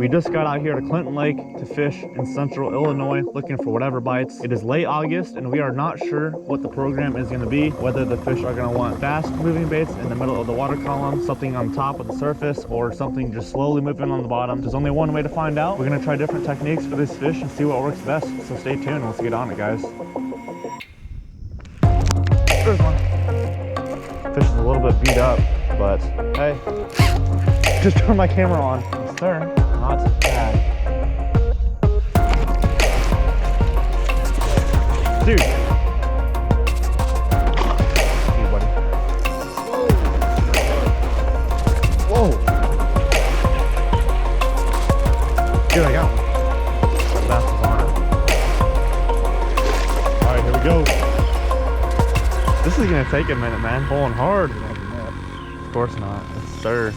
We just got out here to Clinton Lake to fish in central Illinois looking for whatever bites. It is late August and we are not sure what the program is going to be, whether the fish are going to want fast moving baits in the middle of the water column, something on top of the surface, or something just slowly moving on the bottom. There's only one way to find out. We're going to try different techniques for this fish and see what works best. So stay tuned. Let's get on it, guys. There's one. Fish is a little bit beat up, but hey, just turned my camera on. Yes, sir. Not bad. Dude. Hey, buddy. Whoa. Dude, I got one. That bass is on it. All right, here we go. This is gonna take a minute, man. Pulling hard. Of course not. Yes, sir.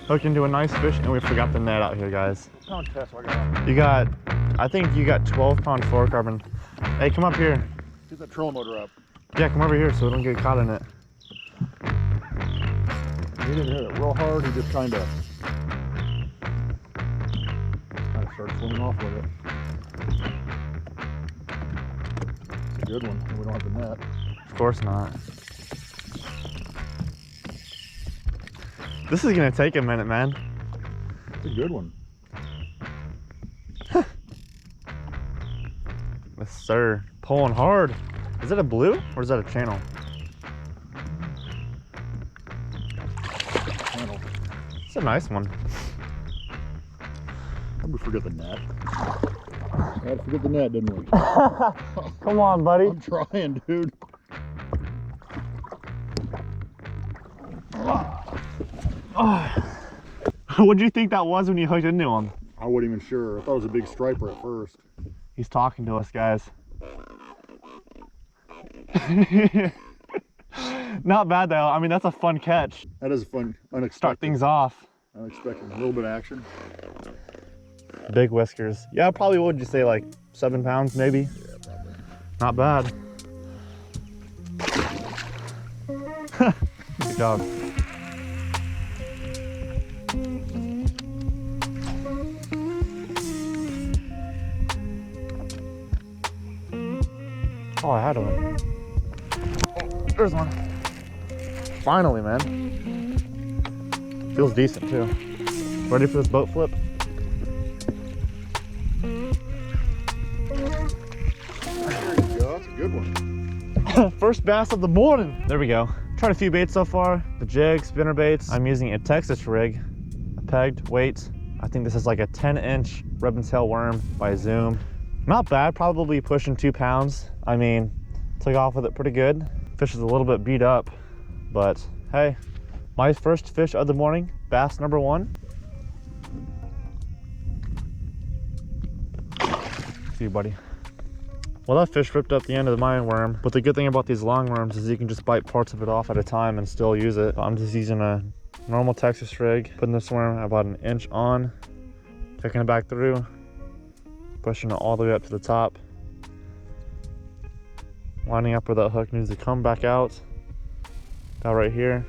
Hooked into a nice fish, and we forgot the net out here, guys. Pound test I got. You got, I think you got 12-pound fluorocarbon. Hey, come up here. Get that trolling motor up. Yeah, come over here so we don't get caught in it. He didn't hit it real hard. He just kind of started swimming off with it. It's a good one. We don't have the net. Of course not. This is gonna take a minute, man. It's a good one. Yes, sir. Pulling hard. Is that a blue or is that a channel? Channel. It's a nice one. We forget the net. We had to forget the net, didn't we? Come on, buddy. I'm trying, dude. What'd you think that was when you hooked into him? I wasn't even sure. I thought it was a big striper at first. He's talking to us, guys. Not bad though. I mean, that's a fun catch. That is a fun, unexpected. Start things off. Unexpected. A little bit of action. Big whiskers. Yeah, probably, what would you say, like 7 pounds maybe? Yeah, probably. Not bad. Good job. Oh, I had one. Oh, there's one. Finally, man. Feels decent too. Ready for this boat flip? There you go. That's a good one. First bass of the morning. There we go. Tried a few baits so far. The jig, spinner baits. I'm using a Texas rig, a pegged weight. I think this is like a 10-inch rub and tail worm by Zoom. Not bad, probably pushing 2 pounds. I mean, took off with it pretty good. Fish is a little bit beat up, but hey, my first fish of the morning, bass number 1. See you, buddy. Well, that fish ripped up the end of my worm, but the good thing about these long worms is you can just bite parts of it off at a time and still use it. I'm just using a normal Texas rig, putting this worm about 1 inch on, picking it back through, pushing it all the way up to the top, lining up where that hook needs to come back out, about right here,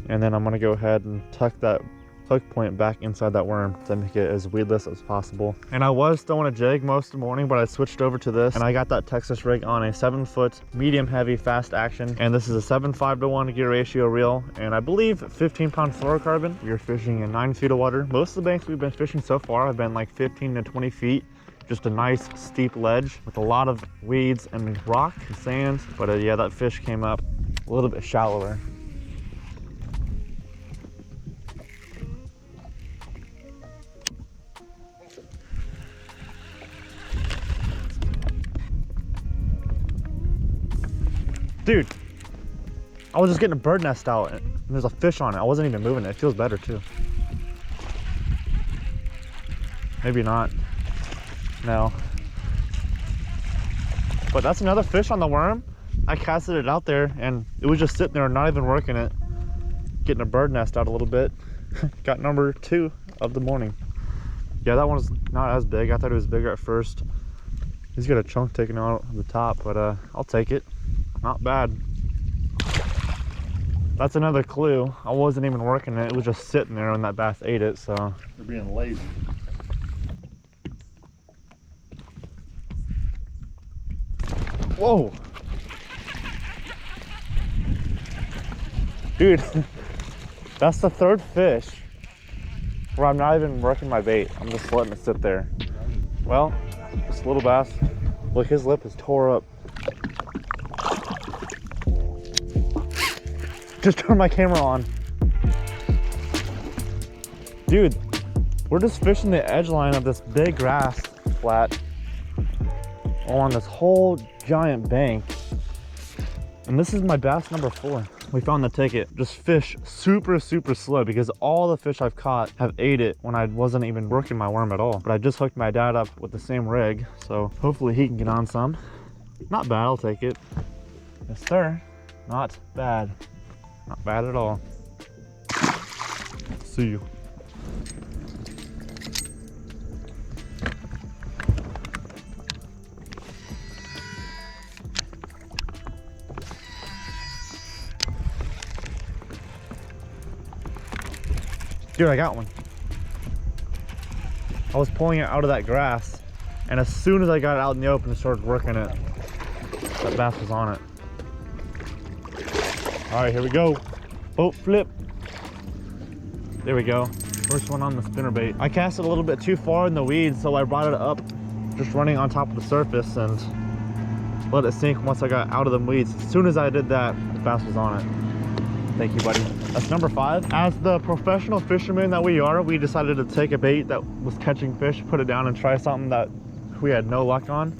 and then I'm gonna go ahead and tuck that hook point back inside that worm to make it as weedless as possible. And I was throwing a jig most of the morning, but I switched over to this and I got that Texas rig on a 7-foot medium heavy fast action, and this is a 7:5 to 1 gear ratio reel, and I believe 15-pound fluorocarbon. We are fishing in 9 feet of water. Most of the banks we've been fishing so far have been like 15 to 20 feet. Just a nice steep ledge with a lot of weeds and rock and sand, but yeah, that fish came up a little bit shallower. Dude, I was just getting a bird nest out and there's a fish on it. I wasn't even moving it. It feels better too. Maybe not. No. But that's another fish on the worm. I casted it out there and it was just sitting there, not even working it. Getting a bird nest out a little bit. Got number 2 of the morning. Yeah, that one's not as big. I thought it was bigger at first. He's got a chunk taken out of the top, but I'll take it. Not bad. That's another clue. I wasn't even working it. It was just sitting there when that bass ate it, so. They're being lazy. Whoa. Dude, that's the third fish where I'm not even working my bait. I'm just letting it sit there. Well, this little bass, look, his lip is tore up. Just turned my camera on. Dude, we're just fishing the edge line of this big grass flat along this whole giant bank. And this is my bass number 4. We found the ticket. Just fish super slow because all the fish I've caught have ate it when I wasn't even working my worm at all. But I just hooked my dad up with the same rig, so hopefully he can get on some. Not bad, I'll take it. Yes sir, not bad. Not bad at all. See you. Dude, I got one. I was pulling it out of that grass, and as soon as I got it out in the open and started working it, that bass was on it. All right, here we go. Boat flip. There we go. First one on the spinnerbait. I cast it a little bit too far in the weeds, so I brought it up, just running on top of the surface, and let it sink once I got out of the weeds. As soon as I did that, the bass was on it. Thank you, buddy. That's number 5. As the professional fishermen that we are, we decided to take a bait that was catching fish, put it down, and try something that we had no luck on.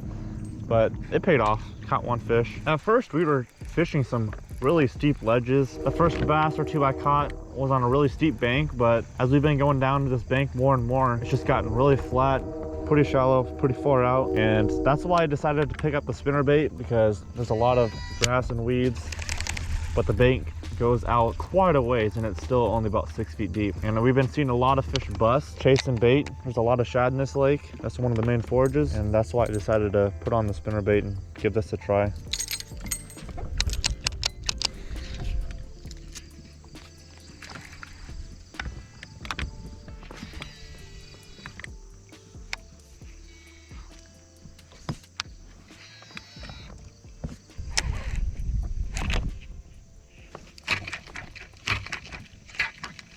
But it paid off. Caught one fish. At first, we were fishing some really steep ledges. The first bass or 2 I caught was on a really steep bank, but as we've been going down to this bank more and more, it's just gotten really flat, pretty shallow, pretty far out. And that's why I decided to pick up the spinnerbait, because there's a lot of grass and weeds, but the bank goes out quite a ways and it's still only about 6 feet deep. And we've been seeing a lot of fish bust chasing bait. There's a lot of shad in this lake. That's one of the main forages, and that's why I decided to put on the spinnerbait and give this a try.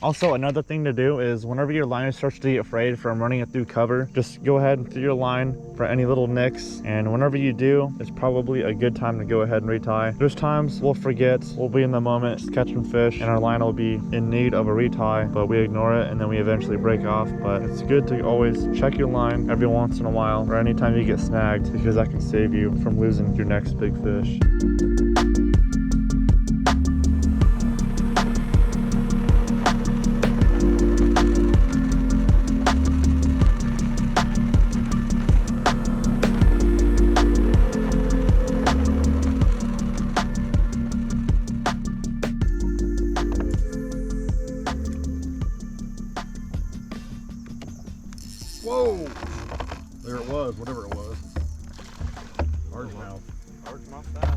Also, another thing to do is whenever your line starts to get frayed from running it through cover, just go ahead and through your line for any little nicks. And whenever you do, it's probably a good time to go ahead and retie. There's times we'll forget, we'll be in the moment just catching fish, and our line will be in need of a retie, but we ignore it and then we eventually break off. But it's good to always check your line every once in a while or anytime you get snagged, because that can save you from losing your next big fish. Whoa! There it was, whatever it was. Largemouth. Largemouth bass.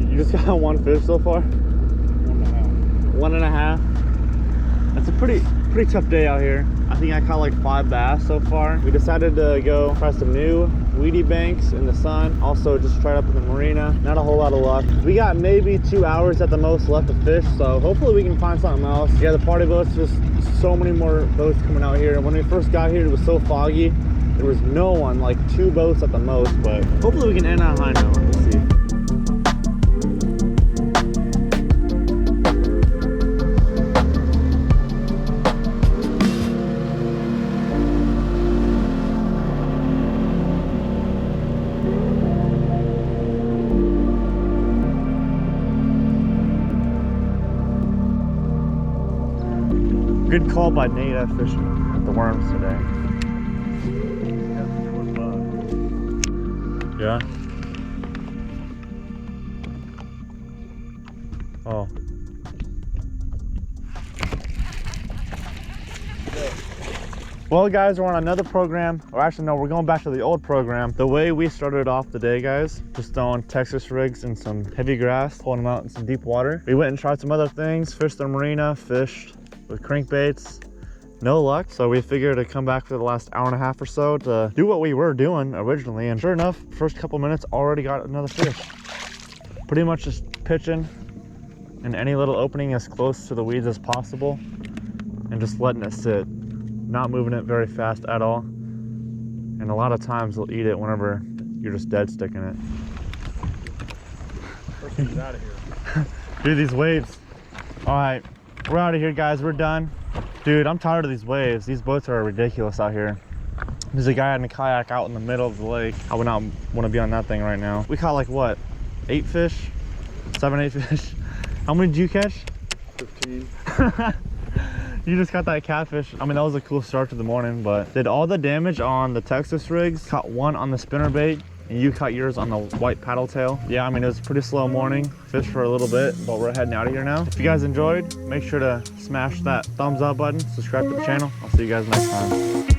You just got one fish so far? 1.5. 1.5. That's a pretty tough day out here. I think I caught like 5 bass so far. We decided to go try some new weedy banks in the sun. Also just tried up in the marina. Not a whole lot of luck. We got maybe 2 hours at the most left to fish, so hopefully we can find something else. Yeah, the party boats, just so many more boats coming out here. When we first got here, it was so foggy. There was no one, like 2 boats at the most, but hopefully we can end on a high note. We'll see. Good call by Nate at fishing with the worms today. Yeah? Oh. Well guys, we're on another program, or actually no, we're going back to the old program. The way we started off the day, guys, just throwing Texas rigs in some heavy grass, pulling them out in some deep water. We went and tried some other things, fished the marina, fished with crankbaits. No luck, so we figured to come back for the last hour and a half or so to do what we were doing originally, and sure enough, first couple minutes already got another fish. Pretty much just pitching in any little opening as close to the weeds as possible and just letting it sit. Not moving it very fast at all. And a lot of times they'll eat it whenever you're just dead sticking it. First thing's out of here. Dude, these waves. All right, we're out of here, guys. We're done. Dude, I'm tired of these waves. These boats are ridiculous out here. There's a guy in a kayak out in the middle of the lake. I would not want to be on that thing right now. We caught like what? 8 fish? 7, 8 fish? How many did you catch? 15. You just caught that catfish. I mean, that was a cool start to the morning, but did all the damage on the Texas rigs. Caught one on the spinnerbait, and you caught yours on the white paddle tail. Yeah, I mean, it was a pretty slow morning. Fished for a little bit, but we're heading out of here now. If you guys enjoyed, make sure to smash that thumbs up button, subscribe to the channel. I'll see you guys next time.